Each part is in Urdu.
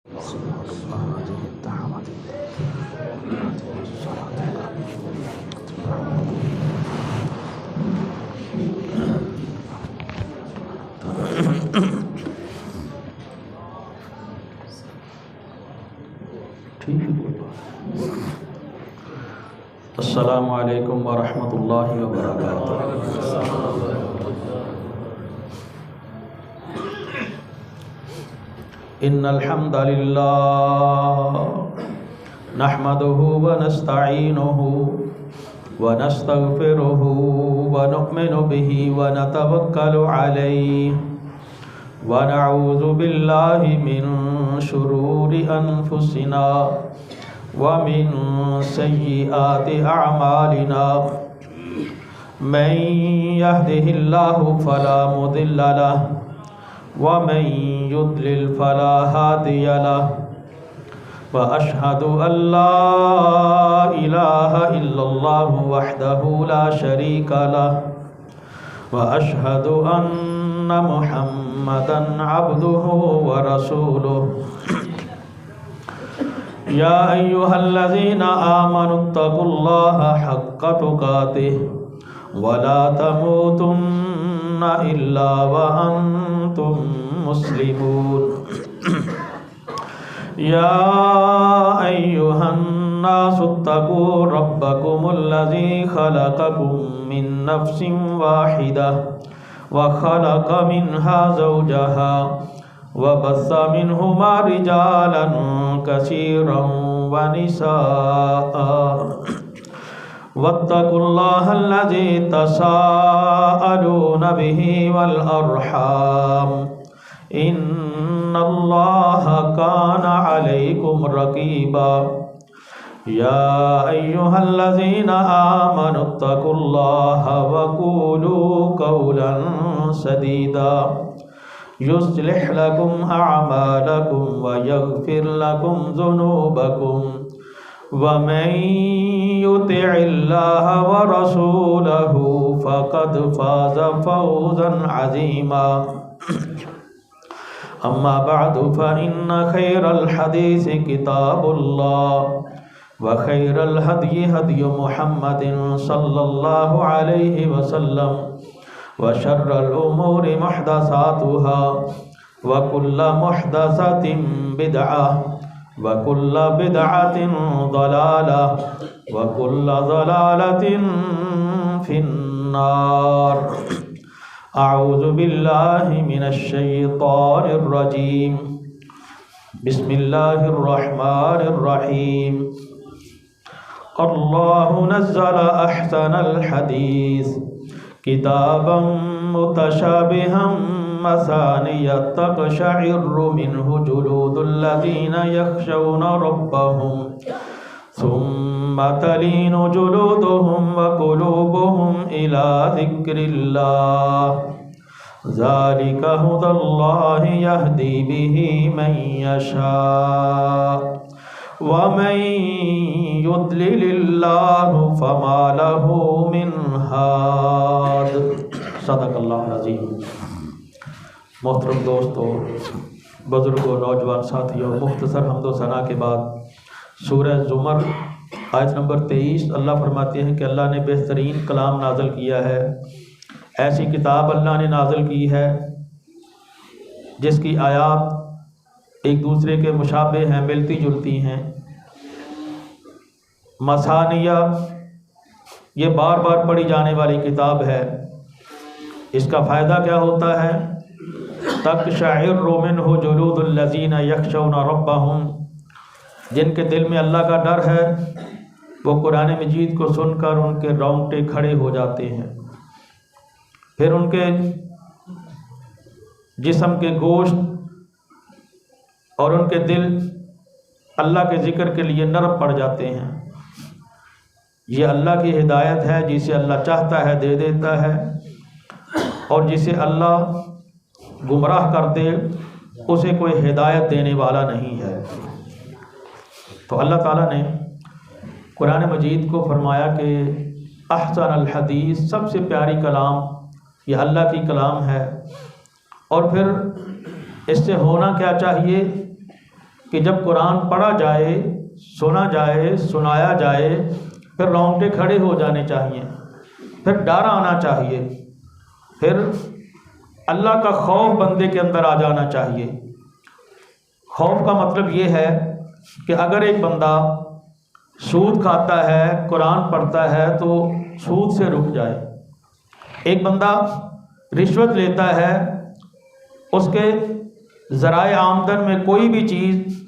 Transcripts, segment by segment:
هذه الدعوة السلام علیکم ورحمۃ اللہ وبرکاتہ۔ ان الحمد للہ نحمده ونستعینه ونستغفره ونؤمن به ونتوکل علیہ ونعوذ باللہ من شرور انفسنا ومن سیئات اعمالنا من يهده الله فلا مضل له ومن يضلل فلا هادي له وأشهد أن لا إله إلا الله وحده لا شريك له وأشهد أن محمدا عبده ورسوله يا أيها الذين آمنوا اتقوا الله حق تقاته ولا تموتن إلا وأنتم مسلمون يا أيها الناس اتقوا ربكم الذي خلقكم من نفس واحدة وخلق منها زوجها وبث منهما رجالا كثيرا ونساء واتقوا الله الذي تساءلون به والأرحام إن الله كان عليكم رقيبا يا أيها الذين آمنوا اتقوا الله وقولوا قولا سديدا يصلح لكم أعمالكم ويغفر لكم ذنوبكم ومن يطع الله ورسوله فقد فاز فوزا عظيما أما بعد فإن خير الحديث كتاب الله وخير الهدي هدي محمد صلى الله عليه وسلم وشر الأمور محدثاتها وكل محدثة بدعة وكل بدعة ضلالة وكل ضلالة في النار أعوذ بالله من الشيطان الرجيم بسم الله الرحمن الرحيم الله نزل أحسن الحديث كتابا متشابها مثانية تقشعر منه جلود الذين يخشون ربهم ثم تلين جلودهم وقلوبهم إلى ذكر الله ذلك هدى الله يهدي به من يشاء ومن يضلل الله فما له من هاد صدق اللہ العظیم۔ محترم دوستو، بزرگوں، نوجوان ساتھیوں، مختصر حمد و ثنا کے بعد سورہ زمر آیت نمبر 23 اللہ فرماتے ہیں کہ اللہ نے بہترین کلام نازل کیا ہے، ایسی کتاب اللہ نے نازل کی ہے جس کی آیات ایک دوسرے کے مشابہ ہیں، ملتی جلتی ہیں۔ مثانیہ یہ بار بار پڑھی جانے والی کتاب ہے۔ اس کا فائدہ کیا ہوتا ہے؟ تقشعر منہ جلود الذین یخشون ربہم، جن کے دل میں اللہ کا ڈر ہے وہ قرآن مجید کو سن کر ان کے رونگٹے کھڑے ہو جاتے ہیں، پھر ان کے جسم کے گوشت اور ان کے دل اللہ کے ذکر کے لیے نرم پڑ جاتے ہیں۔ یہ اللہ کی ہدایت ہے، جسے اللہ چاہتا ہے دے دیتا ہے، اور جسے اللہ گمراہ کر دے اسے کوئی ہدایت دینے والا نہیں ہے۔ تو اللہ تعالیٰ نے قرآن مجید کو فرمایا کہ احسن الحدیث، سب سے پیاری کلام یہ اللہ کی کلام ہے۔ اور پھر اس سے ہونا کیا چاہیے کہ جب قرآن پڑھا جائے، سنا جائے، سنایا جائے، پھر رونگٹے کھڑے ہو جانے چاہیے، پھر ڈر آنا چاہیے، پھر اللہ کا خوف بندے کے اندر آ جانا چاہیے۔ خوف کا مطلب یہ ہے کہ اگر ایک بندہ سود کھاتا ہے، قرآن پڑھتا ہے تو سود سے رک جائے۔ ایک بندہ رشوت لیتا ہے، اس کے ذرائع آمدن میں کوئی بھی چیز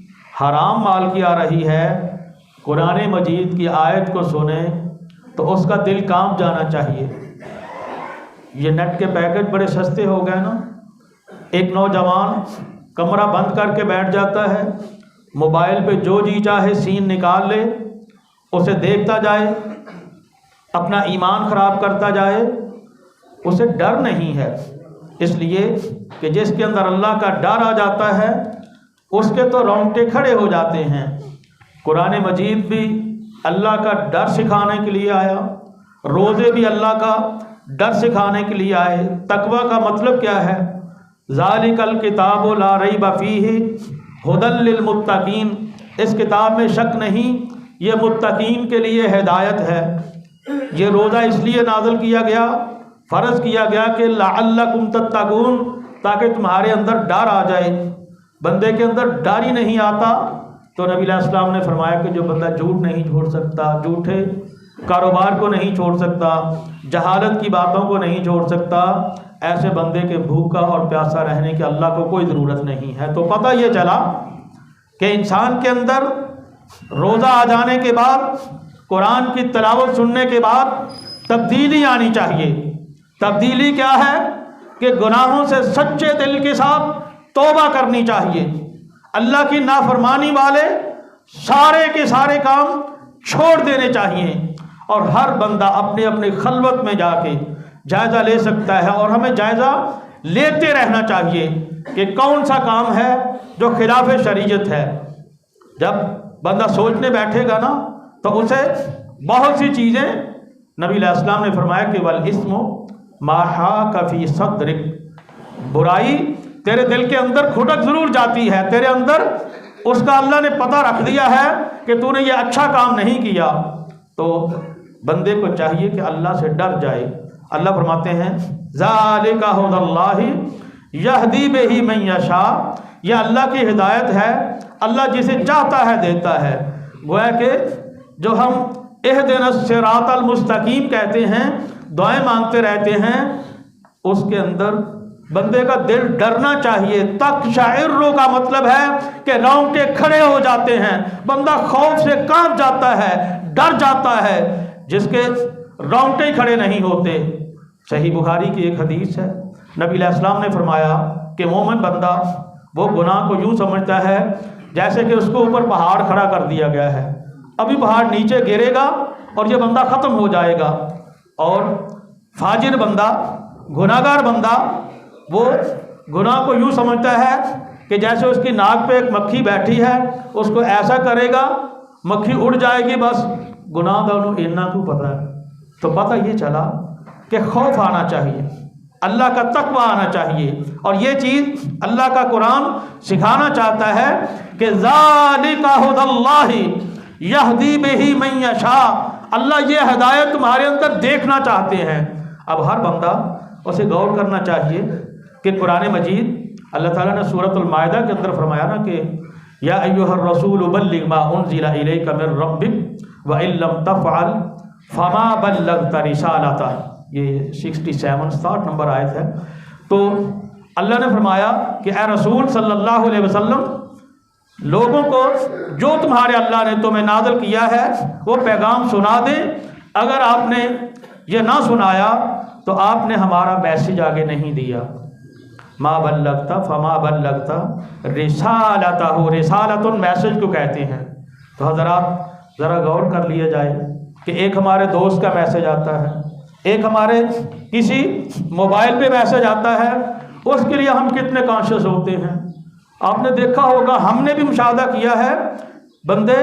حرام مال کی آ رہی ہے، قرآن مجید کی آیت کو سنے تو اس کا دل کانپ جانا چاہیے۔ یہ نیٹ کے پیکج بڑے سستے ہو گئے نا، ایک نوجوان کمرہ بند کر کے بیٹھ جاتا ہے، موبائل پہ جو جی چاہے سین نکال لے، اسے دیکھتا جائے، اپنا ایمان خراب کرتا جائے، اسے ڈر نہیں ہے۔ اس لیے کہ جس کے اندر اللہ کا ڈر آ جاتا ہے اس کے تو رونگٹے کھڑے ہو جاتے ہیں۔ قرآن مجید بھی اللہ کا ڈر سکھانے کے لیے آیا، روزے بھی اللہ کا ڈر سکھانے کے لیے آئے۔ تقوی کا مطلب کیا ہے؟ ذالک الکتاب لا ریب فیہ ھدی للمتقین، اس کتاب میں شک نہیں، یہ متقین کے لیے ہدایت ہے۔ یہ روزہ اس لیے نازل کیا گیا، فرض کیا گیا کہ لعلکم تتقون، تاکہ تمہارے اندر ڈر آ جائے۔ بندے کے اندر ڈر ہی نہیں آتا تو نبی علیہ السلام نے فرمایا کہ جو بندہ جھوٹ نہیں چھوڑ سکتا، جھوٹے کاروبار کو نہیں چھوڑ سکتا، جہالت کی باتوں کو نہیں چھوڑ سکتا، ایسے بندے کے بھوکا اور پیاسا رہنے کی اللہ کو کوئی ضرورت نہیں ہے۔ تو پتہ یہ چلا کہ انسان کے اندر روزہ آ جانے کے بعد، قرآن کی تلاوت سننے کے بعد تبدیلی آنی چاہیے۔ تبدیلی کیا ہے؟ کہ گناہوں سے سچے دل کے ساتھ توبہ کرنی چاہیے۔ اللہ کی نافرمانی والے سارے کے سارے کام چھوڑ دینے چاہیے، اور ہر بندہ اپنے اپنے خلوت میں جا کے جائزہ لے سکتا ہے، اور ہمیں جائزہ لیتے رہنا چاہیے کہ کون سا کام ہے جو خلاف شریعت ہے۔ جب بندہ سوچنے بیٹھے گا نا تو اسے بہت سی چیزیں، نبی علیہ السلام نے فرمایا کہ والاسم ما حاک فی صدرک، برائی تیرے دل کے اندر کھٹک ضرور جاتی ہے، تیرے اندر اس کا اللہ نے پتہ رکھ دیا ہے کہ تو نے یہ اچھا کام نہیں کیا۔ تو بندے کو چاہیے کہ اللہ سے ڈر جائے۔ اللہ فرماتے ہیں ذالک ھدی اللہ یہدی بہ من یشاء، یہ اللہ کی ہدایت ہے، اللہ جسے چاہتا ہے دیتا ہے۔ گویا کہ جو ہم اہدنا الصراط المستقیم کہتے ہیں، دعائیں مانگتے رہتے ہیں، اس کے اندر بندے کا دل ڈرنا چاہیے۔ تقشعر کا مطلب ہے کہ رونگٹے کھڑے ہو جاتے ہیں، بندہ خوف سے کانپ جاتا ہے، ڈر جاتا ہے، جس کے رونگٹے کھڑے نہیں ہوتے۔ صحیح بخاری کی ایک حدیث ہے، نبی علیہ السلام نے فرمایا کہ مومن بندہ وہ گناہ کو یوں سمجھتا ہے جیسے کہ اس کو اوپر پہاڑ کھڑا کر دیا گیا ہے، ابھی پہاڑ نیچے گرے گا اور یہ بندہ ختم ہو جائے گا۔ اور فاجر بندہ، گناہگار بندہ، وہ گناہ کو یوں سمجھتا ہے کہ جیسے اس کی ناک پہ ایک مکھی بیٹھی ہے، اس کو ایسا کرے گا مکھی اڑ جائے گی، بس گناہ دونوں اینا کو پتہ ہے۔ تو پتہ یہ چلا کہ خوف آنا چاہیے، اللہ کا تقوی آنا چاہیے، اور یہ چیز اللہ کا قرآن سکھانا چاہتا ہے کہ ذالک ھدی اللہ یہدی بہ من یشاء، اللہ یہ ہدایت تمہارے اندر دیکھنا چاہتے ہیں۔ اب ہر بندہ اسے غور کرنا چاہیے کہ قرآن مجید اللہ تعالیٰ نے سورۃ المائدہ کے اندر فرمایا نا کہ یا ایھا الرسول بلغ ما انزل الیک من ربک وان لم تفعل فما بلغت رسالتہ، یہ 67 نمبر آیت ہے۔ تو اللہ نے فرمایا کہ اے رسول صلی اللہ علیہ وسلم، لوگوں کو جو تمہارے اللہ نے تمہیں نازل کیا ہے وہ پیغام سنا دیں۔ اگر آپ نے یہ نہ سنایا تو آپ نے ہمارا میسج آگے نہیں دیا۔ ما بلغتا فما بلغتا رسالتہ، رسالت میسج کو کہتے ہیں۔ تو حضرات ذرا غور کر لیا جائے کہ ایک ہمارے دوست کا میسج آتا ہے، ایک ہمارے کسی موبائل پہ میسج آتا ہے، اس کے لیے ہم کتنے کانشیس ہوتے ہیں۔ آپ نے دیکھا ہوگا، ہم نے بھی مشاہدہ کیا ہے، بندے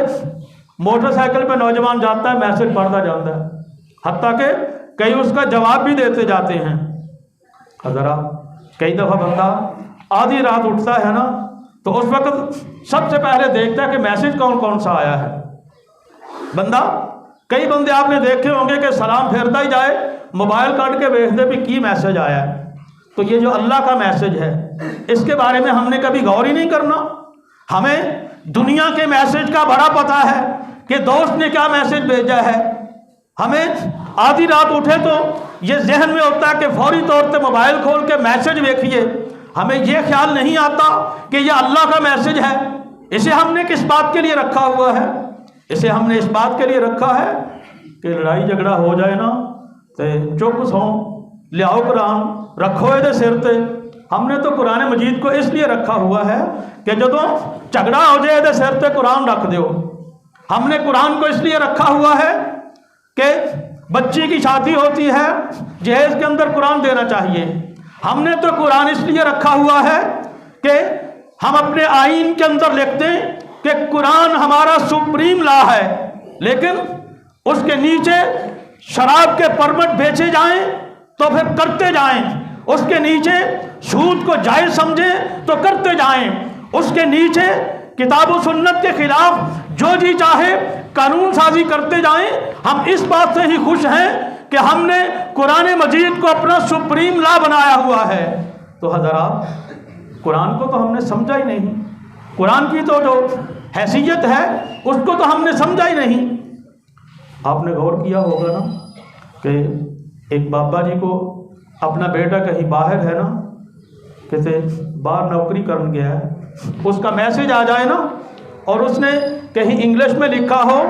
موٹر سائیکل پہ نوجوان جاتا ہے، میسج پڑھتا جاتا ہے، حتیٰ کہ کئی اس کا جواب بھی دیتے جاتے ہیں۔ حضرات کئی دفعہ بندہ آدھی رات اٹھتا ہے نا تو اس وقت سب سے پہلے دیکھتا ہے کہ میسج کون کون سا آیا ہے بندہ. کئی بندے آپ نے دیکھے ہوں گے کہ سلام پھیرتا ہی جائے, موبائل کاٹ کے دیکھ دے بھی کی میسج آیا ہے. تو یہ جو اللہ کا میسج ہے اس کے بارے میں ہم نے کبھی غور ہی نہیں کرنا. ہمیں دنیا کے میسج کا بڑا پتہ ہے کہ دوست نے کیا میسج بھیجا ہے. ہمیں آدھی رات اٹھے تو یہ ذہن میں ہوتا ہے کہ فوری طور پہ موبائل کھول کے میسج دیکھیے. ہمیں یہ خیال نہیں آتا کہ یہ اللہ کا میسج ہے. اسے ہم نے کس بات کے لیے رکھا ہوا ہے؟ اسے ہم نے اس بات کے لیے رکھا ہے کہ لڑائی جھگڑا ہو جائے نا تو چپ سو لیاؤ قرآن رکھو یہ سر تے. ہم نے تو قرآن مجید کو اس لیے رکھا ہوا ہے کہ جدوں جھگڑا ہو جائے یہ سر تے قرآن رکھ دیو. ہم نے قرآن کو اس لیے رکھا ہوا ہے کہ بچی کی شادی ہوتی ہے جہیز کے اندر قرآن دینا چاہیے. ہم نے تو قرآن اس لیے رکھا ہوا ہے کہ ہم اپنے آئین کے اندر لکھ دیں کہ قرآن ہمارا سپریم لا ہے, لیکن اس کے نیچے شراب کے پرمٹ بیچے جائیں تو پھر کرتے جائیں, اس کے نیچے سود کو جائز سمجھیں تو کرتے جائیں, اس کے نیچے کتاب و سنت کے خلاف جو جی چاہے قانون سازی کرتے جائیں. ہم اس بات سے ہی خوش ہیں کہ ہم نے قرآن مجید کو اپنا سپریم لا بنایا ہوا ہے. تو حضرات قرآن کو تو ہم نے سمجھا ہی نہیں. قرآن کی تو جو حیثیت ہے اس کو تو ہم نے سمجھا ہی نہیں. آپ نے غور کیا ہوگا نا کہ ایک بابا جی کو اپنا بیٹا کہیں باہر ہے نا کہتے باہر نوکری کرن گیا ہے, اس کا میسج آ جائے نا اور اس نے کہیں انگلش میں لکھا ہو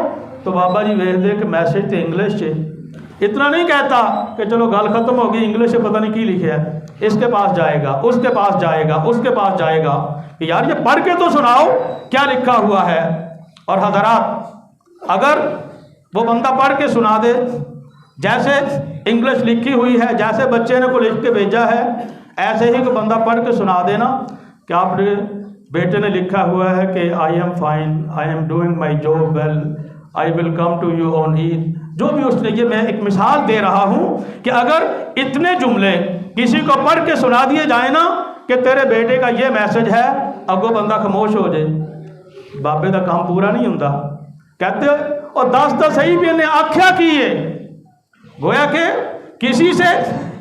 تو بابا جی ویکھ دے کہ میسج تو انگلش سے. اتنا نہیں کہتا کہ چلو گل ختم ہوگی انگلش سے پتہ نہیں کی لکھا ہے, اس کے پاس جائے گا, اس کے پاس جائے گا, اس کے پاس جائے گا کہ یار یہ پڑھ کے تو سناؤ کیا لکھا ہوا ہے. اور حضرات اگر وہ بندہ پڑھ کے سنا دے جیسے انگلش لکھی ہوئی ہے, جیسے بچے نے کو لکھ کے بھیجا ہے, ایسے ہی کہ بندہ پڑھ کے سنا دینا کہ آپ نے بیٹے نے لکھا ہوا ہے کہ I am fine, I am doing my job well, I will come to you on Eid. جو بھی اس نے, یہ میں ایک مثال دے رہا ہوں کہ اگر اتنے جملے کسی کو پڑھ کے سنا دیے جائیں نا کہ تیرے بیٹے کا یہ میسج ہے, اگو بندہ خاموش ہو جائے. بابے کا کام پورا نہیں ہوتا. کہتے اور دس تو صحیح بھی انہیں آکھیا کی ہے, گویا کہ کسی سے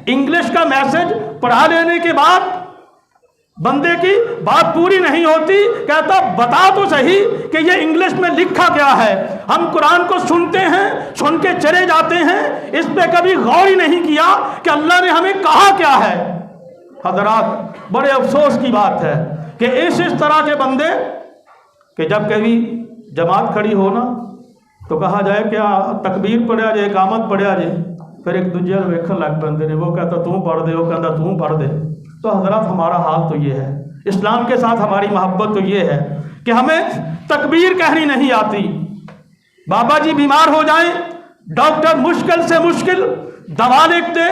انگلش کا میسج پڑھا لینے کے بعد بندے کی بات پوری نہیں ہوتی. کہتا بتا تو صحیح کہ یہ انگلش میں لکھا کیا ہے. ہم قرآن کو سنتے ہیں, سن کے چلے جاتے ہیں, اس پہ کبھی غور ہی نہیں کیا کہ اللہ نے ہمیں کہا کیا ہے. حضرات بڑے افسوس کی بات ہے کہ اس طرح کے بندے کہ جب کبھی جماعت کھڑی ہو نا تو کہا جائے کہ تکبیر پڑھیا جائے, اقامت پڑھیا جائے, پھر ایک دوجے کو ویکھن لگ پندے نے, وہ کہتا تو پڑھ دے, وہ کہتا تو پڑھ دے. تو حضرات ہمارا حال تو یہ ہے, اسلام کے ساتھ ہماری محبت تو یہ ہے کہ ہمیں تکبیر کہنی نہیں آتی. بابا جی بیمار ہو جائیں, ڈاکٹر مشکل سے مشکل دوا لکھ دے,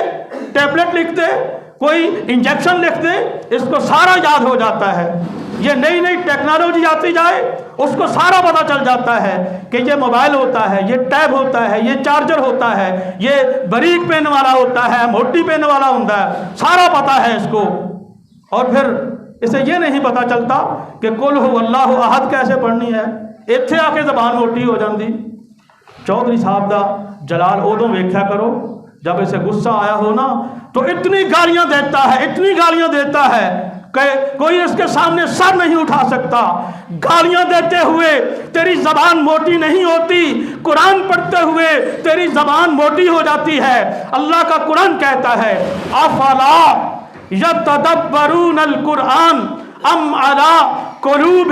ٹیبلٹ لکھ دے, کوئی انجیکشن لکھ دے, اس کو سارا یاد ہو جاتا ہے. یہ نئی نئی ٹیکنالوجی آتی جائے اس کو سارا پتہ چل جاتا ہے کہ یہ موبائل ہوتا ہے, یہ ٹیب ہوتا ہے, یہ چارجر ہوتا ہے, یہ باریک پین والا ہوتا ہے, موٹی پین والا ہوتا ہے, سارا پتہ ہے اس کو. اور پھر اسے یہ نہیں پتہ چلتا کہ قل هو اللہ احد کیسے پڑھنی ہے. اتنے آ کے زبان موٹی ہو جاندی. چودھری صاحب دا جلال ادوں ویکھیا کرو جب اسے غصہ آیا ہو نا تو اتنی گالیاں دیتا ہے, اتنی گالیاں دیتا ہے کہ کوئی اس کے سامنے سر نہیں اٹھا سکتا. گالیاں دیتے ہوئے تیری زبان موٹی نہیں ہوتی, قرآن پڑھتے ہوئے تیری زبان موٹی ہو جاتی ہے. اللہ کا قرآن کہتا ہے افلا یتدبرون القرآن ام علی قلوب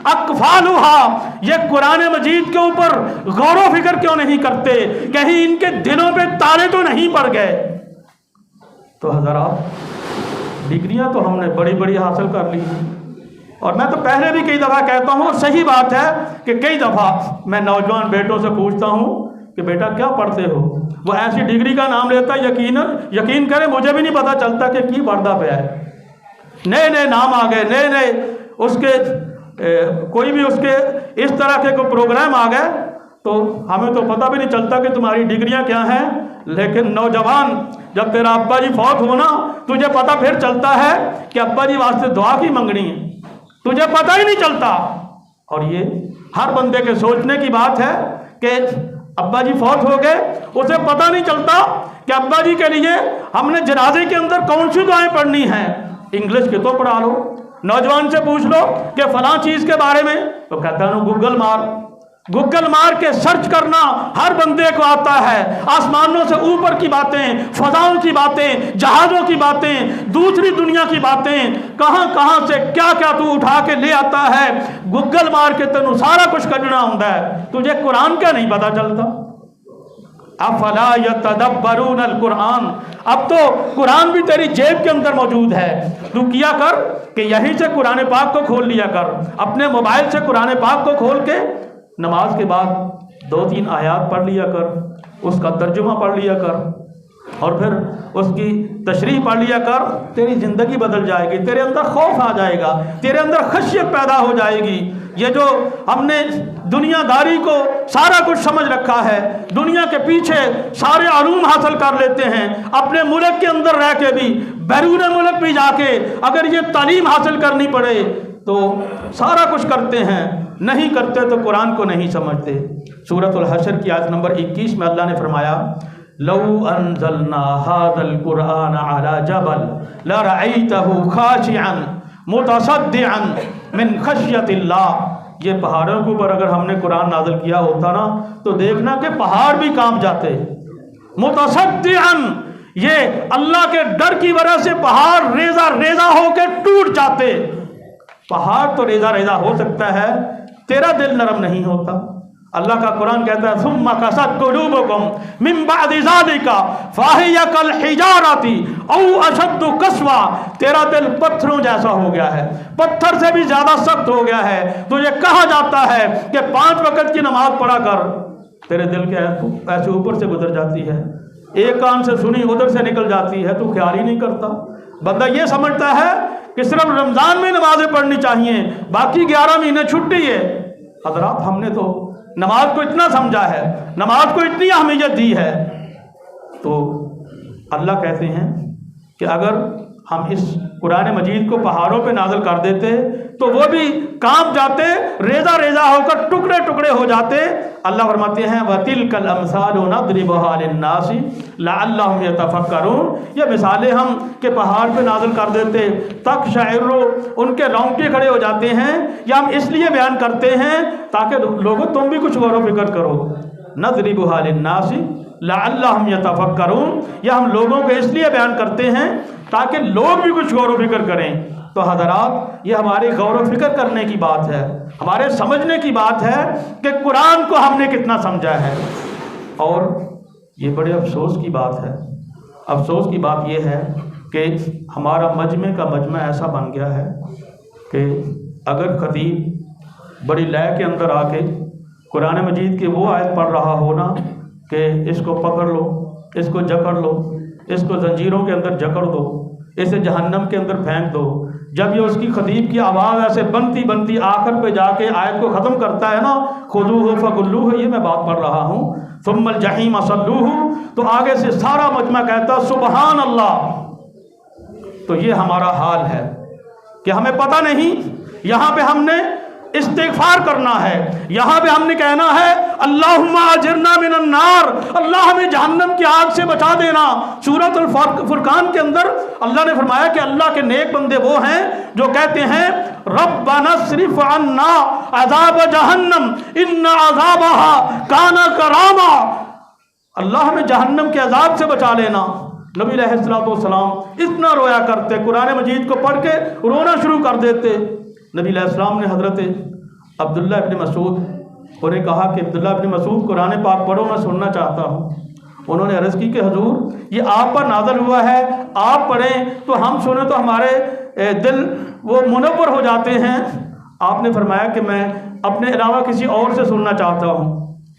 اقفالها, یہ قرآن مجید کے اوپر غور و فکر کیوں نہیں کرتے, کہیں ان کے دلوں پہ تالے تو نہیں پڑ گئے. تو حضرات ڈگریاں تو ہم نے بڑی بڑی حاصل کر لی, اور میں تو پہلے بھی کئی دفعہ کہتا ہوں, اور صحیح بات ہے کہ کئی دفعہ میں نوجوان بیٹوں سے پوچھتا ہوں کہ بیٹا کیا پڑھتے ہو, وہ ایسی ڈگری کا نام لیتا یقین کریں مجھے بھی نہیں پتہ چلتا کہ کی پڑھتا پہ ہے. نئے نئے نام آ گئے, نئے نئے اس کے کوئی بھی اس کے اس طرح کے کوئی پروگرام آ گئے تو ہمیں تو پتہ بھی نہیں چلتا کہ تمہاری ڈگریاں کیا ہیں. لیکن نوجوان جب تیرا ابا جی فوت ہونا تجھے پتہ پھر چلتا ہے کہ ابا جی واسطے دعا کی منگنی ہے. تجھے پتہ ہی نہیں چلتا. اور یہ ہر بندے کے سوچنے کی بات ہے کہ ابا جی فوت ہو گئے، اسے پتہ نہیں چلتا کہ ابا جی کے لیے ہم نے جنازے کے اندر کون سی دعائیں پڑھنی ہیں. انگلش کی تو پڑھا لو، نوجوان سے پوچھ لو کہ فلاں چیز کے بارے میں، تو کہتا ہے گوگل مار کے سرچ کرنا ہر بندے کو آتا ہے. آسمانوں سے اوپر کی باتیں، فضاؤں کی باتیں، جہازوں کی باتیں، دوسری دنیا کی باتیں، کہاں سے کیا تو اٹھا کے لے آتا ہے. گوگل مار کے تینوں سارا کچھ کرنا ہوتا ہے. تجھے قرآن کا نہیں پتا چلتا. افلا یتدبرون القرآن. اب تو قرآن بھی تیری جیب کے اندر موجود ہے. تو کیا کر کہ یہیں سے قرآن پاک کو کھول لیا کر، اپنے موبائل سے قرآن پاک کو کھول کے نماز کے بعد 2-3 آیات پڑھ لیا کر، اس کا ترجمہ پڑھ لیا کر، اور پھر اس کی تشریح پڑھ لیا کر. تیری زندگی بدل جائے گی، تیرے اندر خوف آ جائے گا، تیرے اندر خشیت پیدا ہو جائے گی. یہ جو ہم نے دنیا داری کو سارا کچھ سمجھ رکھا ہے، دنیا کے پیچھے سارے علوم حاصل کر لیتے ہیں، اپنے ملک کے اندر رہ کے بھی، بیرون ملک بھی جا کے اگر یہ تعلیم حاصل کرنی پڑے تو سارا کچھ کرتے ہیں، نہیں کرتے تو قرآن کو نہیں سمجھتے. سورۃ الحشر کی آیت نمبر 21 میں اللہ نے فرمایا لو انزلنا هذا القرآن على جبل لرأيته خاشعا متصدعا من خشیۃ اللہ. یہ پہاڑوں کے اوپر اگر ہم نے قرآن نازل کیا ہوتا نا تو دیکھنا کہ پہاڑ بھی کانپ جاتے. متصدعا، یہ اللہ کے ڈر کی وجہ سے پہاڑ ریزہ ہو کے ٹوٹ جاتے. پہاڑ تو ریزہ ہو سکتا ہے، تیرا دل نرم نہیں ہوتا. اللہ کا قرآن کہتا ہے ثم قست قلوبکم من بعد ذلک فہی کالحجارۃ او اشد قسوہ. تیرا دل پتھروں جیسا ہو گیا ہے، پتھر سے بھی زیادہ سخت ہو گیا ہے. تو یہ کہا جاتا ہے کہ 5 وقت کی نماز پڑھا کر، تیرے دل کے ایسے اوپر سے گزر جاتی ہے، ایک کان سے سنی ادھر سے نکل جاتی ہے، تو خیال ہی نہیں کرتا. بندہ یہ سمجھتا ہے کہ صرف رمضان میں نمازیں پڑھنی چاہیے، باقی 11 مہینے چھٹی ہے. حضرات، ہم نے تو نماز کو اتنا سمجھا ہے، نماز کو اتنی اہمیت دی ہے. تو اللہ کہتے ہیں کہ اگر ہم اس قرآن مجید کو پہاڑوں پہ نازل کر دیتے تو وہ بھی کانپ جاتے، ریزہ ہو کر ٹکڑے ہو جاتے. اللہ فرماتے ہیں وَتِلْكَ الْأَمْثَالُ نَضْرِبُهَا لِلنَّاسِ لَعَلَّهُمْ يَتَفَكَّرُونَ. یہ مثالیں ہم کہ پہاڑ پہ نازل کر دیتے تقشعر، ان کے رونگٹے کھڑے ہو جاتے ہیں. یا ہم اس لیے بیان کرتے ہیں تاکہ لوگوں تم بھی کچھ غور و فکر کرو. نَضْرِبُهَا لِلنَّاسِ لَعَلَّهُمْ يَتَفَكَّرُونَ. یہ ہم لوگوں کو اس لیے بیان کرتے ہیں تاکہ لوگ بھی کچھ غور و فکر کریں. تو حضرات، یہ ہماری غور و فکر کرنے کی بات ہے، ہمارے سمجھنے کی بات ہے کہ قرآن کو ہم نے کتنا سمجھا ہے. اور یہ بڑے افسوس کی بات ہے. افسوس کی بات یہ ہے کہ ہمارا مجمع کا مجمع ایسا بن گیا ہے کہ اگر خطیب بڑی لے کے اندر آ کے قرآن مجید کی وہ آیت پڑھ رہا ہو نا کہ اس کو پکڑ لو، اس کو جکڑ لو، اس کو زنجیروں کے اندر جکڑ دو، اسے جہنم کے اندر پھینک دو، جب یہ اس کی خطیب کی آواز ایسے بنتی آخر پہ جا کے آیت کو ختم کرتا ہے نا خذوہ فغلوہ، یہ میں بات پڑھ رہا ہوں، ثم الجحیم صلوہ، تو آگے سے سارا مجمع کہتا سبحان اللہ. تو یہ ہمارا حال ہے کہ ہمیں پتہ نہیں. یہاں پہ ہم نے استغفار کرنا ہے، یہاں پہ ہم نے کہنا ہے اللہم اجرنا من النار، اللہ ہمیں جہنم کی آگ سے بچا دینا. سورۃ الفرقان کے اندر اللہ نے فرمایا کہ اللہ کے نیک بندے وہ ہیں جو کہتے ہیں ربنا اصرف عنا عذاب جہنم ان عذابها کان غراما. اللہ ہمیں جہنم کے عذاب سے بچا لینا. نبی علیہ السلام اتنا رویا کرتے، قرآن مجید کو پڑھ کے رونا شروع کر دیتے. نبی علیہ السلام نے حضرت عبداللہ ابن مسعود انہیں کہا کہ عبداللہ ابن مسعود قرآن پاک پڑھو، میں سننا چاہتا ہوں. انہوں نے عرض کی کہ حضور یہ آپ پر نازل ہوا ہے، آپ پڑھیں تو ہم سنیں تو ہمارے دل وہ منور ہو جاتے ہیں. آپ نے فرمایا کہ میں اپنے علاوہ کسی اور سے سننا چاہتا ہوں.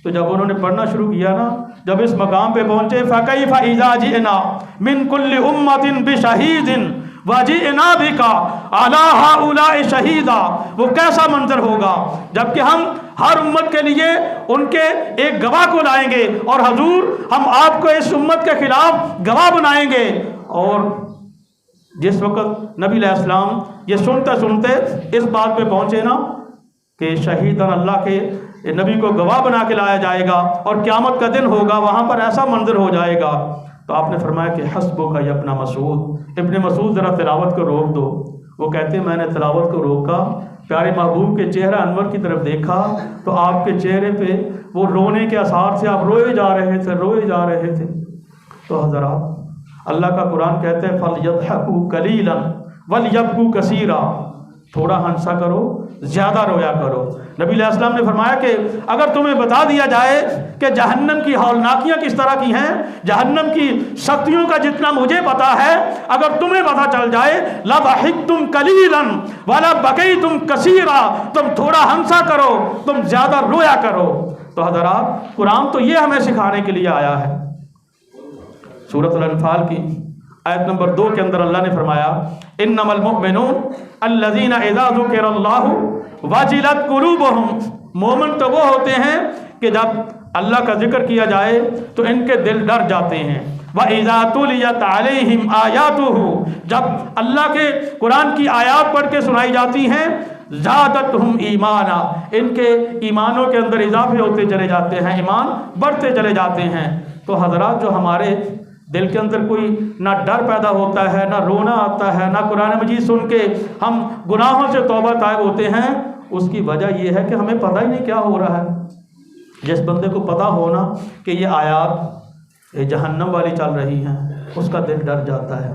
تو جب انہوں نے پڑھنا شروع کیا نا، جب اس مقام پہ پہنچے فَكَيْفَ إِذَا جِئْنَا مِن كُلِّ أُمَّةٍ بِشَهِيدٍ وَجِئْنَا بِكَ عَلَىٰ هَٰؤُلَاءِ شَهِيدًا. وہ کیسا منظر ہوگا جبکہ ہم ہر امت کے لیے ان کے ایک گواہ کو لائیں گے، اور حضور ہم آپ کو اس امت کے خلاف گواہ بنائیں گے. اور جس وقت نبی علیہ السلام یہ سنتے سنتے اس بات پہ پہنچے نا کہ شہیدن اللہ کے نبی کو گواہ بنا کے لایا جائے گا اور قیامت کا دن ہوگا، وہاں پر ایسا منظر ہو جائے گا، تو آپ نے فرمایا کہ حسبک یا ابن مسعود، ابن مسعود ذرا تلاوت کو روک دو۔ وہ کہتے ہیں میں نے تلاوت کو روکا، پیارے محبوب کے چہرہ انور کی طرف دیکھا تو آپ کے چہرے پہ وہ رونے کے اثار سے آپ روئے جا رہے تھے۔ تو حضرات اللہ کا قرآن کہتے ہیں فَلْيَضْحَكُوا قَلِيلًا وَلْيَبْكُوا كَثِيرًا، تھوڑا ہنسا کرو، زیادہ رویا کرو۔ نبی علیہ السلام نے فرمایا کہ اگر تمہیں بتا دیا جائے کہ جہنم کی ہولناکیاں کس طرح کی ہیں، جہنم کی سختیوں کا جتنا مجھے پتا ہے، اگر تمہیں پتا چل جائے لَضَحِكْتُمْ قَلِيلًا وَلَبَكَيْتُمْ كَثِيرًا، تم تھوڑا ہنسا کرو، تم زیادہ رویا کرو۔ تو حضرات قرآن تو یہ ہمیں سکھانے کے لیے آیا ہے۔ سورۃ الانفال کی آیت نمبر 2 کے اندر اللہ نے فرمایا انما المؤمنون الذین اذا ذکر اللہ وجلت قلوبہم، مومن تو وہ ہوتے ہیں کہ جب اللہ کا ذکر کیا جائے تو ان کے دل ڈر جاتے ہیں۔ وَإِذَا تُلِيَتْ عَلَيْهِمْ آيَاتُهُ، جب اللہ کے قرآن کی آیات پڑھ کے سنائی جاتی ہیں زادتہم ایمانا، ان کے ایمانوں کے اندر اضافے ہوتے چلے جاتے ہیں، ایمان بڑھتے چلے جاتے ہیں۔ تو حضرات جو ہمارے دل کے اندر کوئی نہ ڈر پیدا ہوتا ہے، نہ رونا آتا ہے، نہ قرآن مجید سن کے ہم گناہوں سے توبہ طائب ہوتے ہیں، اس کی وجہ یہ ہے کہ ہمیں پتہ ہی نہیں کیا ہو رہا ہے۔ جس بندے کو پتہ ہونا کہ یہ آیات جہنم والی چل رہی ہیں، اس کا دل ڈر جاتا ہے۔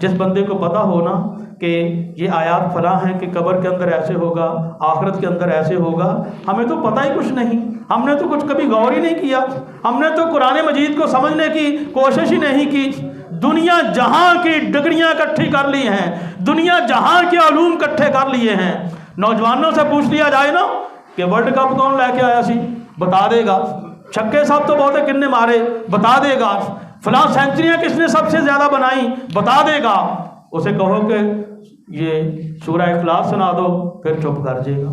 جس بندے کو پتہ ہونا کہ یہ آیات فلاں ہیں کہ قبر کے اندر ایسے ہوگا، آخرت کے اندر ایسے ہوگا، ہمیں تو پتہ ہی کچھ نہیں، ہم نے تو کچھ کبھی غور ہی نہیں کیا، ہم نے تو قرآن مجید کو سمجھنے کی کوشش ہی نہیں کی۔ دنیا جہاں کی ڈگریاں اکٹھی کر لی ہیں، دنیا جہاں کے علوم اکٹھے کر لیے ہیں۔ نوجوانوں سے پوچھ لیا جائے نا کہ ورلڈ کپ کون لے کے آیا سی، بتا دے گا۔ چھکے صاحب تو بہت کن نے مارے، بتا دے گا۔ فلاں سینچریاں کس نے سب سے زیادہ بنائی، بتا دے گا۔ اسے کہو کہ یہ سورہ اخلاص سنا دو، پھر چپ کر جائے گا۔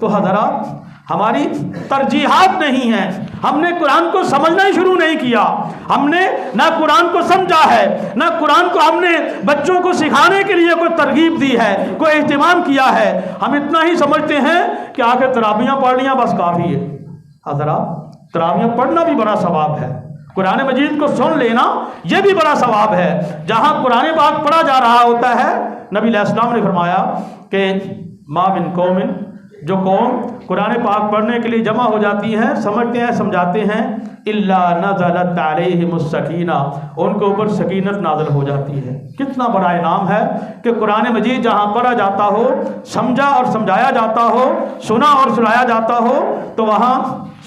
تو حضرات ہماری ترجیحات نہیں ہیں، ہم نے قرآن کو سمجھنا ہی شروع نہیں کیا، ہم نے نہ قرآن کو سمجھا ہے، نہ قرآن کو ہم نے بچوں کو سکھانے کے لیے کوئی ترغیب دی ہے، کوئی اہتمام کیا ہے۔ ہم اتنا ہی سمجھتے ہیں کہ آخر تراویحاں پڑھ لیاں بس کافی ہے۔ حضرات تراویحاں پڑھنا بھی بڑا ثواب ہے، قرآن مجید کو سن لینا یہ بھی بڑا ثواب ہے۔ جہاں قرآن پاک پڑھا جا رہا ہوتا ہے، نبی علیہ السلام نے فرمایا کہ ما من قوم، جو قوم قرآن پاک پڑھنے کے لیے جمع ہو جاتی ہیں، سمجھتے ہیں، سمجھاتے ہیں، الا نزلت علیہم السکینہ، ان کے اوپر سکینت نازل ہو جاتی ہے۔ کتنا بڑا انعام ہے کہ قرآن مجید جہاں پڑھا جاتا ہو، سمجھا اور سمجھایا جاتا ہو، سنا اور سنایا جاتا ہو، تو وہاں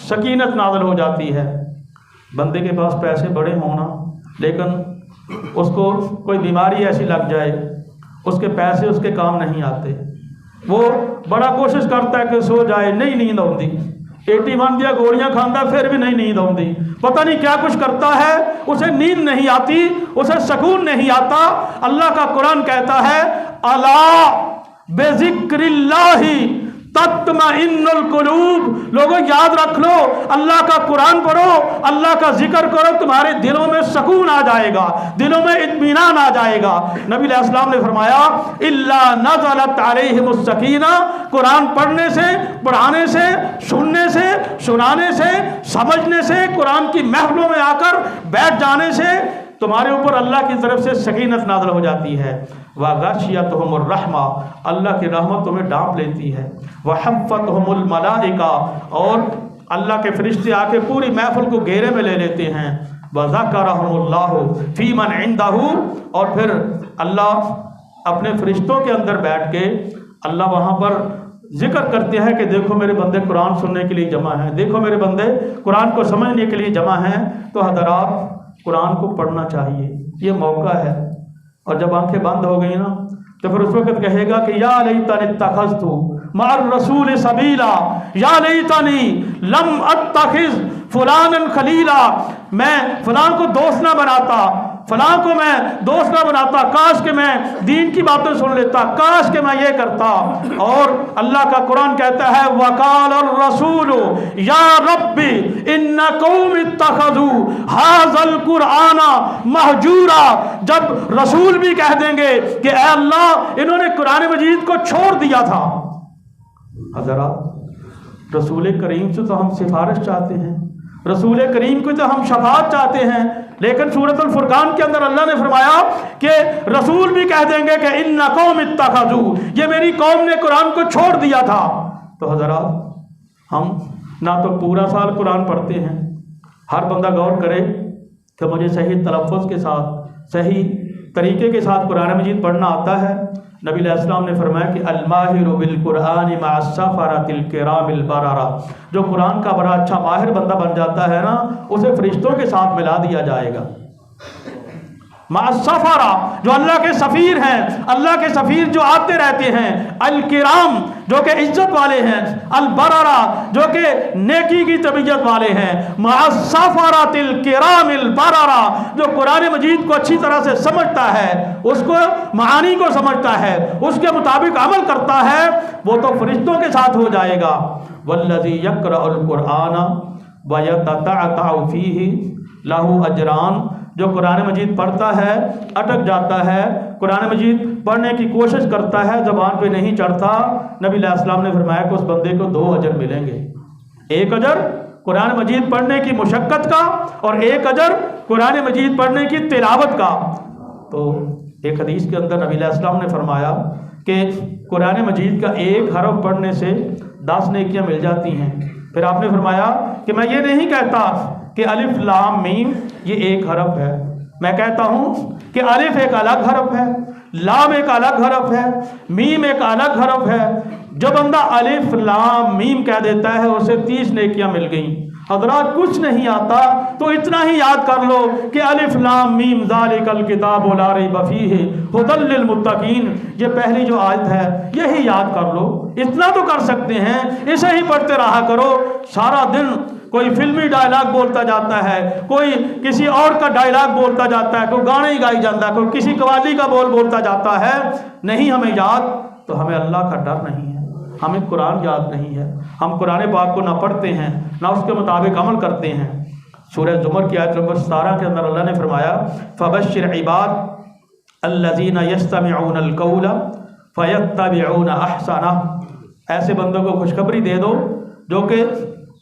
سکینت نازل ہو جاتی ہے۔ بندے کے پاس پیسے بڑے ہونا، لیکن اس کو کوئی بیماری ایسی لگ جائے، اس کے پیسے اس کے کام نہیں آتے، وہ بڑا کوشش کرتا ہے کہ سو جائے، نہیں نیند آتی، 81 دیا گولیاں کھانا پھر بھی نہیں نیند آتی، پتہ نہیں کیا کچھ کرتا ہے، اسے نیند نہیں آتی، اسے سکون نہیں آتا۔ اللہ کا قرآن کہتا ہے الا بذکر اللہ تطمئن القلوب، لوگوں یاد رکھ لو، اللہ کا قرآن پڑھو، اللہ کا ذکر کرو، تمہارے دلوں میں سکون آ جائے گا، دلوں میں اطمینان آ جائے گا۔ نبی علیہ السلام نے فرمایا الا نزلت علیہم السکینہ، قرآن پڑھنے سے، پڑھانے سے، سننے سے، سنانے سے، سمجھنے سے، قرآن کی محفلوں میں آ کر بیٹھ جانے سے تمہارے اوپر اللہ کی طرف سے سکینت نازل ہو جاتی ہے۔ وَغَشِيَتْهُمُ الرَّحْمَةُ، اللہ کی رحمت تمہیں ڈانپ لیتی ہے۔ وَحَفَّتْهُمُ الْمَلَائِكَةُ، اور اللہ کے فرشتے آ کے پوری محفل کو گھیرے میں لے لیتے ہیں۔ وَذَكَرَهُمُ اللَّهُ فِي مَنْ عِنْدَهُ، اور پھر اللہ اپنے فرشتوں کے اندر بیٹھ کے اللہ وہاں پر ذکر کرتے ہیں کہ دیکھو میرے بندے قرآن سننے کے لیے جمع ہیں، دیکھو میرے بندے قرآن کو سمجھنے کے لیے جمع ہیں۔ تو حضرات قرآن کو پڑھنا چاہیے، یہ موقع ہے۔ اور جب آنکھیں بند ہو گئی نا تو پھر اس وقت کہے گا کہ یا لیتنی اتخذت مع الرسول سبیلا، یا لیتنی لم اتخذ فلانا خلیلا، میں فلان کو دوست نہ بناتا، فلاں کو میں دوست نہ بناتا، کاش کہ میں دین کی باتیں سن لیتا، کاش کہ میں یہ کرتا۔ اور اللہ کا قرآن کہتا ہے وَقَالَ الرَّسُولُ يَا رَبِّ إِنَّ قَوْمِ اتَّخَذُوا هَذَا الْقُرْآنَ مَهْجُورًا، جب رسول بھی کہہ دیں گے کہ اے اللہ انہوں نے قرآن مجید کو چھوڑ دیا تھا۔ حضرات، رسول کریم سے تو ہم سفارش چاہتے ہیں، رسول کریم کو تو ہم شفاعت چاہتے ہیں، لیکن سورۃ الفرقان کے اندر اللہ نے فرمایا کہ رسول بھی کہہ دیں گے کہ ان قوم اتخذوا، یہ میری قوم نے قرآن کو چھوڑ دیا تھا۔ تو حضرات، ہم نہ تو پورا سال قرآن پڑھتے ہیں، ہر بندہ غور کرے کہ مجھے صحیح تلفظ کے ساتھ، صحیح طریقے کے ساتھ قرآن مجید پڑھنا آتا ہے۔ نبی علیہ السلام نے فرمایا کہ الماہر بالقرآن مع السفرۃ الکرام البررہ، جو قرآن کا بڑا اچھا ماہر بندہ بن جاتا ہے نا، اسے فرشتوں کے ساتھ ملا دیا جائے گا۔ مع السفرہ، جو اللہ کے سفیر ہیں، اللہ کے سفیر جو آتے رہتے ہیں، الکرام جو کہ عزت والے ہیں، البررہ جو کہ نیکی کی طبیعت والے ہیں، مع السفرۃ الکرام البررہ، جو قرآن مجید کو اچھی طرح سے سمجھتا ہے، اس کو معانی کو سمجھتا ہے، اس کے مطابق عمل کرتا ہے، وہ تو فرشتوں کے ساتھ ہو جائے گا۔ والذی یقرأ القرآن ویتتعتع فیہ لہ اجران، جو قرآن مجید پڑھتا ہے، اٹک جاتا ہے، قرآن مجید پڑھنے کی کوشش کرتا ہے، زبان پہ نہیں چڑھتا، نبی علیہ السلام نے فرمایا کہ اس بندے کو 2 اجر ملیں گے، ایک اجر قرآن مجید پڑھنے کی مشقت کا، اور ایک اجر قرآن مجید پڑھنے کی تلاوت کا۔ تو ایک حدیث کے اندر نبی علیہ السلام نے فرمایا کہ قرآن مجید کا ایک حرف پڑھنے سے 10 نیکیاں مل جاتی ہیں۔ پھر آپ نے فرمایا کہ میں یہ نہیں کہتا کہ الف لام میم یہ ایک حرف ہے، میں کہتا ہوں کہ الف ایک الگ حرف ہے، لام ایک الگ حرف ہے، میم ایک الگ حرف ہے۔ جو بندہ الف لام میم کہہ دیتا ہے اسے 30 نیکیاں مل گئیں۔ حضرات، کچھ نہیں آتا تو اتنا ہی یاد کر لو کہ الف لام میم ذالک الکتاب لا ریب فیہ ھدی للمتقین، یہ پہلی جو آیت ہے یہی یاد کر لو، اتنا تو کر سکتے ہیں، اسے ہی پڑھتے رہا کرو۔ سارا دن کوئی فلمی ڈائلاگ بولتا جاتا ہے، کوئی کسی اور کا ڈائلاگ بولتا جاتا ہے، کوئی گانے ہی گائی جاتا ہے، کوئی کسی قوالی کا بول بولتا جاتا ہے، نہیں ہمیں یاد تو ہمیں اللہ کا ڈر نہیں ہے، ہمیں قرآن یاد نہیں ہے، ہم قرآن پاک کو نہ پڑھتے ہیں نہ اس کے مطابق عمل کرتے ہیں۔ سورہ زمر کی آیت نمبر 17 کے اندر اللہ نے فرمایا فبشر عباد الذین یستمعون القول فیتبعون احسنہ، ایسے بندوں کو خوشخبری دے دو جو کہ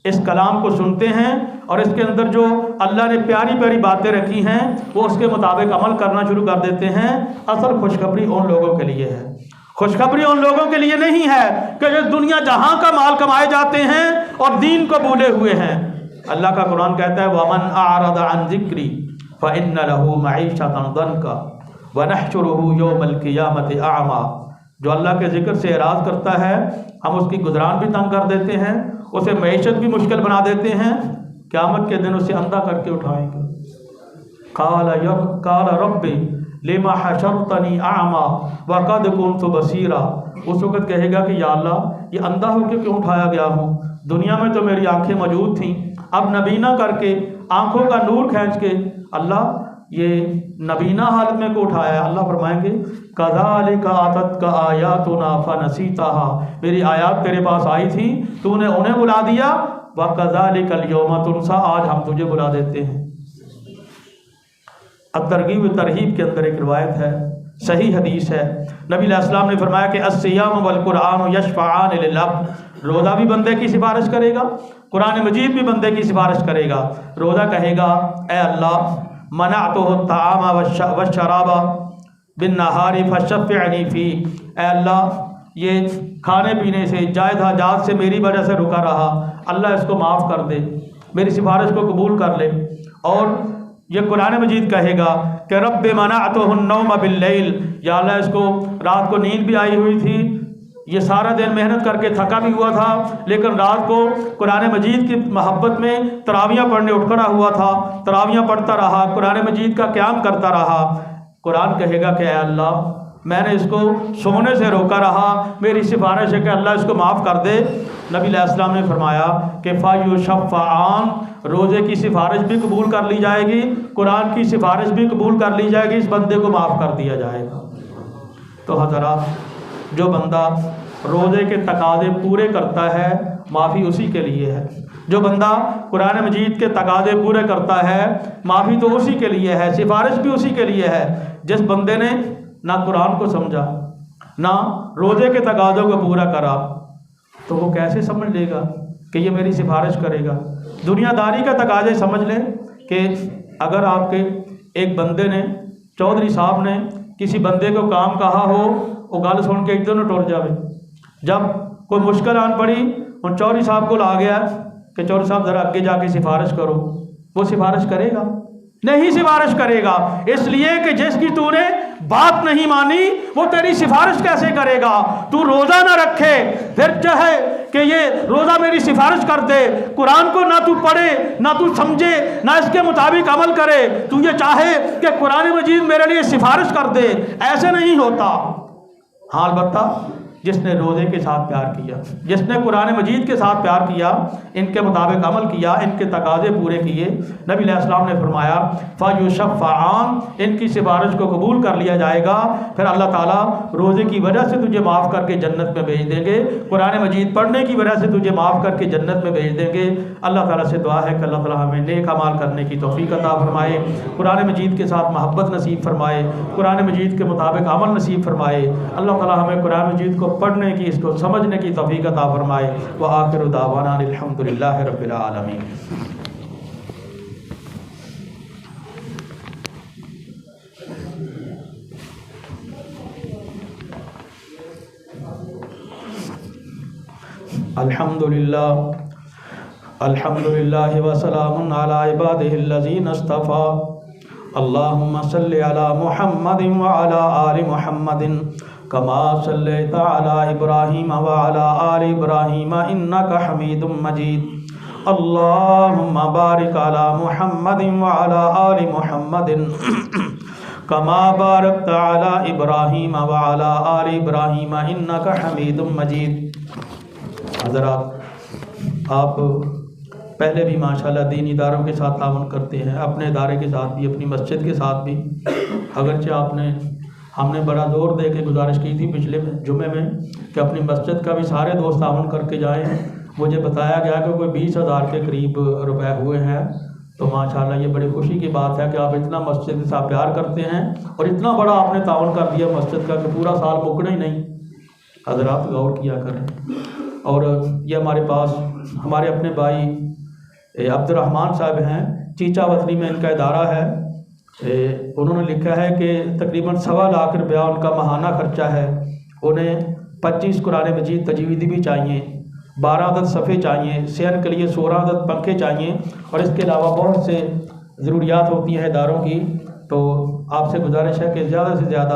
اس کلام کو سنتے ہیں اور اس کے اندر جو اللہ نے پیاری پیاری باتیں رکھی ہیں وہ اس کے مطابق عمل کرنا شروع کر دیتے ہیں۔ اصل خوشخبری ان لوگوں کے لیے ہے، خوشخبری ان لوگوں کے لیے نہیں ہے کہ جو دنیا جہاں کا مال کمائے جاتے ہیں اور دین کو بھولے ہوئے ہیں۔ اللہ کا قرآن کہتا ہے وَمَنْ أَعْرَضَ عَنْ ذِكْرِي فَإِنَّ لَهُ مَعِيشَةً ضَنْكَ وَنَحْشُرُهُ يَوْمَ الْقِيَامَةِ أَعْمَى، جو اللہ کے ذکر سے اعراض کرتا ہے ہم اس کی گزران بھی تنگ کر دیتے ہیں، اسے معیشت بھی مشکل بنا دیتے ہیں، قیامت کے دن اسے اندھا کر کے اٹھائیں گے۔ قال رب لما حشرتنی اعمی وقد كنت بصیرا، اس وقت کہے گا کہ یا اللہ یہ اندھا ہو کے کیوں اٹھایا گیا ہوں، دنیا میں تو میری آنکھیں موجود تھیں، اب نبینا کر کے آنکھوں کا نور کھینچ کے اللہ یہ نبینا حالت میں کو اٹھایا ہے۔ اللہ فرمائیں گے کذالک آتتک آیاتنا فنسیتها، میری آیات تیرے پاس آئی تھی تو نے انہیں بلا دیا، وکذالک الیوم تنسیٰ، آج ہم تجھے بلا دیتے ہیں۔ الترغیب و ترہیب کے اندر ایک روایت ہے، صحیح حدیث ہے، نبی علیہ السلام نے فرمایا کہ الصیام والقرآن یشفعان للعبد، روزہ بھی بندے کی سفارش کرے گا، قرآن مجید بھی بندے کی سفارش کرے گا۔ روزہ کہے گا اے اللہ منعتہ الطعام والشراب بالنہار فشفعنی فی، اے اللہ یہ کھانے پینے سے جائز حاجات سے میری وجہ سے رکا رہا، اللہ اس کو معاف کر دے، میری سفارش کو قبول کر لے۔ اور یہ قرآن مجید کہے گا کہ رب منعتہ النوم باللیل، یا اللہ اس کو رات کو نیند بھی آئی ہوئی تھی، یہ سارا دن محنت کر کے تھکا بھی ہوا تھا، لیکن رات کو قرآن مجید کی محبت میں تراویاں پڑھنے اٹھ کھڑا ہوا تھا، تراویاں پڑھتا رہا، قرآن مجید کا قیام کرتا رہا۔ قرآن کہے گا کہ اے اللہ میں نے اس کو سونے سے روکا رہا، میری سفارش ہے کہ اللہ اس کو معاف کر دے۔ نبی علیہ السلام نے فرمایا کہ فَيُشَفَّعَانِ، روزے کی سفارش بھی قبول کر لی جائے گی، قرآن کی سفارش بھی قبول کر لی جائے گی، اس بندے کو معاف کر دیا جائے گا۔ تو حضرات، جو بندہ روزے کے تقاضے پورے کرتا ہے معافی اسی کے لیے ہے۔ جو بندہ قرآن مجید کے تقاضے پورے کرتا ہے معافی تو اسی کے لیے ہے، سفارش بھی اسی کے لیے ہے۔ جس بندے نے نہ قرآن کو سمجھا، نہ روزے کے تقاضوں کو پورا کرا، تو وہ کیسے سمجھ لے گا کہ یہ میری سفارش کرے گا؟ دنیا داری کا تقاضے سمجھ لیں کہ اگر آپ کے ایک بندے نے، چودھری صاحب نے کسی بندے کو کام کہا ہو، وہ گل سن کے ایک دن ٹر جاوے، جب کوئی مشکل آن پڑی ان چودھری صاحب کو لا گیا کہ چودھری صاحب ذرا آگے جا کے سفارش کرو، وہ سفارش کرے گا؟ نہیں سفارش کرے گا، اس لیے کہ جس کی تو نے بات نہیں مانی وہ تیری سفارش کیسے کرے گا؟ تو روزہ نہ رکھے، پھر چاہے کہ یہ روزہ میری سفارش کر دے، قرآن کو نہ تو پڑھے، نہ تو سمجھے، نہ اس کے مطابق عمل کرے، تو یہ چاہے کہ قرآن مجید میرے لیے سفارش کر دے، ایسے نہیں ہوتا۔ ہاں البتہ جس نے روزے کے ساتھ پیار کیا، جس نے قرآن مجید کے ساتھ پیار کیا، ان کے مطابق عمل کیا، ان کے تقاضے پورے کیے، نبی علیہ السلام نے فرمایا فَيُشَفَّعَانِ، ان کی سفارش کو قبول کر لیا جائے گا، پھر اللہ تعالیٰ روزے کی وجہ سے تجھے معاف کر کے جنت میں بھیج دیں گے، قرآن مجید پڑھنے کی وجہ سے تجھے معاف کر کے جنت میں بھیج دیں گے۔ اللہ تعالیٰ سے دعا ہے کہ اللہ تعالیٰ ہمیں نیک اعمال کرنے کی توفیق عطا فرمائے، قرآن مجید کے ساتھ محبت نصیب فرمائے، قرآن مجید کے مطابق عمل نصیب فرمائے۔ اللہ تعالیٰ ہمیں قرآن مجید کو پڑھنے کی، اس کو سمجھنے کی توفیق عطا فرمائے۔ وآخر دعوانا الحمدللہ رب العالمین۔ الحمدللہ الحمدللہ وسلام علی عبادہ الذین اصطفى۔ اللہم صلی علی محمد وعلی آل محمد کما صلیت علی ابراہیم وعلی آل ابراہیم انک حمید مجید۔ اللہم بارک علی محمد وعلی آل محمد کما بارکت علی ابراہیم وعلی آل ابراہیم انک حمید مجید۔ حضرات، آپ پہلے بھی ماشاءاللہ دینی اداروں کے ساتھ تعاون کرتے ہیں، اپنے ادارے کے ساتھ بھی، اپنی مسجد کے ساتھ بھی، اگرچہ ہم نے بڑا زور دے کے گزارش کی تھی پچھلے جمعے میں کہ اپنی مسجد کا بھی سارے دوست تعاون کر کے جائیں۔ مجھے بتایا گیا کہ کوئی 20,000 کے قریب روپے ہوئے ہیں، تو ماشاءاللہ یہ بڑی خوشی کی بات ہے کہ آپ اتنا مسجد کے ساتھ پیار کرتے ہیں اور اتنا بڑا آپ نے تعاون کر دیا مسجد کا کہ پورا سال مکنا ہی نہیں۔ حضرات غور کیا کریں۔ اور یہ ہمارے پاس ہمارے اپنے بھائی عبد الرحمن صاحب ہیں، چیچا وطنی میں ان کا ادارہ ہے، انہوں نے لکھا ہے کہ تقریباً 1.25 لاکھ روپیہ ان کا ماہانہ خرچہ ہے۔ انہیں 25 قرآن مجید تجویدی بھی چاہیے، 12 عدد صفحے چاہیے، صحن کے لیے 16 عدد پنکھے چاہیے، اور اس کے علاوہ بہت سے ضروریات ہوتی ہیں اداروں کی۔ تو آپ سے گزارش ہے کہ زیادہ سے زیادہ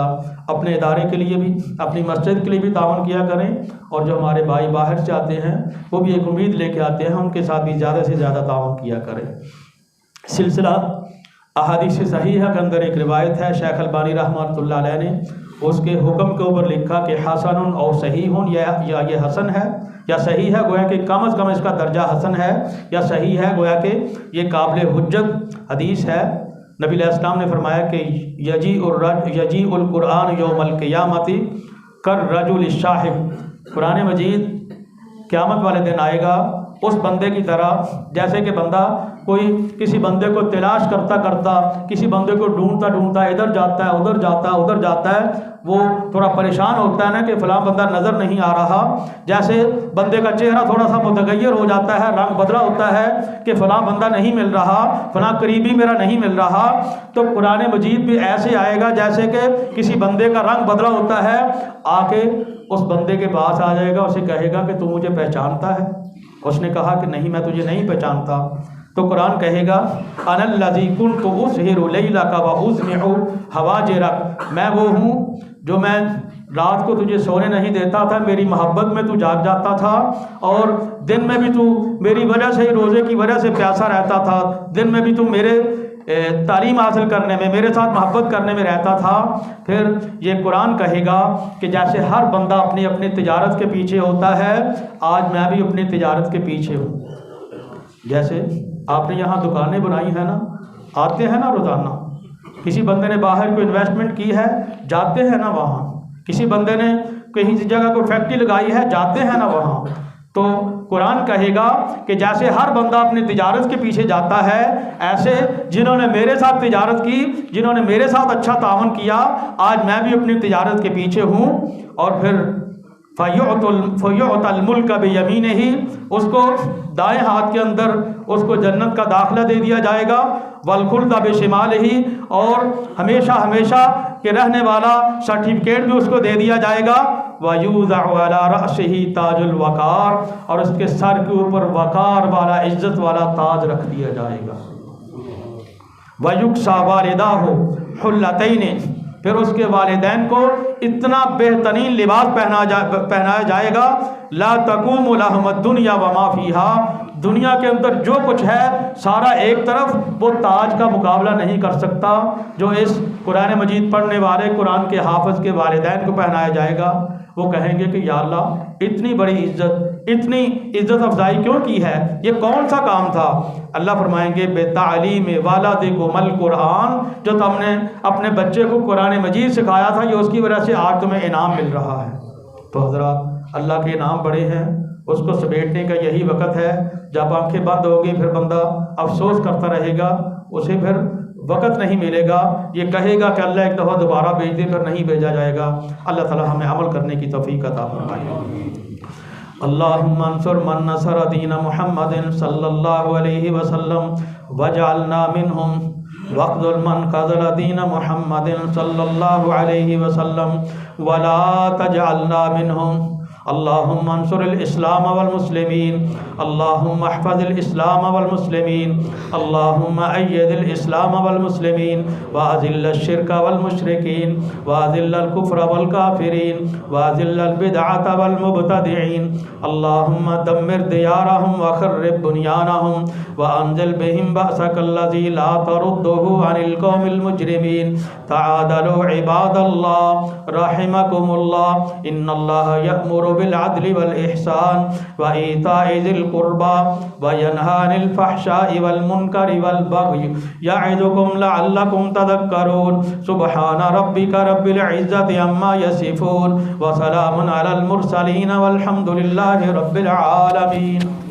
اپنے ادارے کے لیے بھی، اپنی مسجد کے لیے بھی تعاون کیا کریں، اور جو ہمارے بھائی باہر سے آتے ہیں وہ بھی ایک امید لے کے آتے ہیں، ان کے ساتھ بھی زیادہ سے زیادہ تعاون کیا کریں۔ سلسلہ احادیث صحیحہ کے اندر ایک روایت ہے، شیخ البانی رحمۃ اللہ علیہ نے اس کے حکم کے اوپر لکھا کہ حسن اور صحیح یا یہ حسن ہے یا صحیح ہے، گویا کہ کم از کم اس کا درجہ حسن ہے یا صحیح ہے، گویا کہ یہ قابل حجت حدیث ہے۔ نبی علیہ السلام نے فرمایا کہ یجیء القرآن یوم القیامت کالرجل الشاحب، قرآن مجید قیامت والے دن آئے گا اس بندے کی طرح جیسے کہ بندہ کوئی کسی بندے کو تلاش کرتا کرتا، کسی بندے کو ڈھونڈتا ڈھونڈتا ادھر جاتا ہے ادھر جاتا ہے، وہ تھوڑا پریشان ہوتا ہے نا کہ فلاں بندہ نظر نہیں آ رہا، جیسے بندے کا چہرہ تھوڑا سا متغیر ہو جاتا ہے، رنگ بدلا ہوتا ہے کہ فلاں بندہ نہیں مل رہا، فلاں قریبی میرا نہیں مل رہا، تو قرآن مجید بھی ایسے آئے گا جیسے کہ کسی بندے کا رنگ بدلا ہوتا ہے، آ کے اس بندے کے پاس آ جائے گا، اسے کہے گا کہ تو مجھے پہچانتا ہے؟ اس نے کہا کہ نہیں، میں تجھے نہیں پہچانتا۔ تو قرآن کہے گا انا الذی کنت اسہر لیلک واجمع حواجرک، میں وہ ہوں جو میں رات کو تجھے سونے نہیں دیتا تھا، میری محبت میں تو جاگ جاتا تھا، اور دن میں بھی تو میری وجہ سے ہی، روزے کی وجہ سے پیاسا رہتا تھا، دن میں بھی تو میرے تعلیم حاصل کرنے میں، میرے ساتھ محبت کرنے میں رہتا تھا، پھر یہ قرآن کہے گا کہ جیسے ہر بندہ اپنی اپنی تجارت کے پیچھے ہوتا ہے، آج میں بھی اپنی تجارت کے پیچھے ہوں۔ جیسے آپ نے یہاں دکانیں بنائی ہیں نا، آتے ہیں نا روزانہ، کسی بندے نے باہر کوئی انویسٹمنٹ کی ہے، جاتے ہیں نا وہاں، کسی بندے نے کہیں جگہ کوئی فیکٹری لگائی ہے، جاتے ہیں نا وہاں۔ تو قرآن کہے گا کہ جیسے ہر بندہ اپنی تجارت کے پیچھے جاتا ہے، ایسے جنہوں نے میرے ساتھ تجارت کی، جنہوں نے میرے ساتھ اچھا تعاون کیا، آج میں بھی اپنی تجارت کے پیچھے ہوں۔ اور پھر فَيُعْطَ الْمُلْكَ بِيَمِينِهِ، اس کو دائیں ہاتھ کے اندر اس کو جنت کا داخلہ دے دیا جائے گا، وَالْخُلْدَ بِشِمَالِهِ، اور ہمیشہ ہمیشہ کے رہنے والا سرٹیفکیٹ بھی اس کو دے دیا جائے گا، وَيُوضَعُ عَلَى رَأْسِهِ تَاجُ الْوَقَارِ، اور اس کے سر کے اوپر وقار والا، عزت والا تاج رکھ دیا جائے گا، وَيُكْسَى وَالِدَاهُ حُلَّتَيْنِ، پھر اس کے والدین کو اتنا بہترین لباس پہنایا جائے گا، لا تقوم لہم الدنیا وما فیہا، دنیا کے اندر جو کچھ ہے سارا ایک طرف، وہ تاج کا مقابلہ نہیں کر سکتا جو اس قرآن مجید پڑھنے والے قرآن کے حافظ کے والدین کو پہنایا جائے گا۔ وہ کہیں گے کہ یا اللہ اتنی بڑی عزت، اتنی عزت افزائی کیوں کی ہے، یہ کون سا کام تھا؟ اللہ فرمائیں گے بِتَعْلِيمِ وَلَدِكُمُ الْقُرْآنَ، جو تم نے اپنے بچے کو قرآن مجید سکھایا تھا، یہ اس کی وجہ سے آج تمہیں انعام مل رہا ہے۔ تو حضرات اللہ کے انعام بڑے ہیں، اس کو سمیٹنے کا یہی وقت ہے۔ جب آنکھیں بند ہوگی پھر بندہ افسوس کرتا رہے گا، اسے پھر وقت نہیں ملے گا، یہ کہے گا کہ اللہ ایک دفعہ دوبارہ بھیج دے، پھر نہیں بھیجا جائے گا۔ اللہ تعالی ہمیں عمل کرنے کی توفیق عطا فرمائے۔ اللہم انصر من نصر دین محمد صلی اللہ علیہ وسلم وجعلنا منہم، واخذل من خذل دین محمد صلی اللہ علیہ وسلم ولا تجعلنا منہم۔ اللہم انصر الاسلام والمسلمین، اللہم احفظ الاسلام والمسلمین، اللہم اید الاسلام والمسلمین، واذل الشرک والمشرکین، واذل الکفر والکافرین، واذل البدعۃ والمبتدعین، اللہم دمر دیارہم وخرب بنیانہم، وانزل بہم بأسک الذی لا تردہ عن القوم المجرمین۔ تعادلوا عباد اللہ رحمکم اللہ، ان اللہ یأمر بالعدل والإحسان وإيتاء ذي القربى وينهى عن الفحشاء والمنكر والبغي يعظكم لعلكم تذكرون۔ سبحان ربك رب العزة عما يصفون، وسلام على المرسلين والحمد لله رب العالمين۔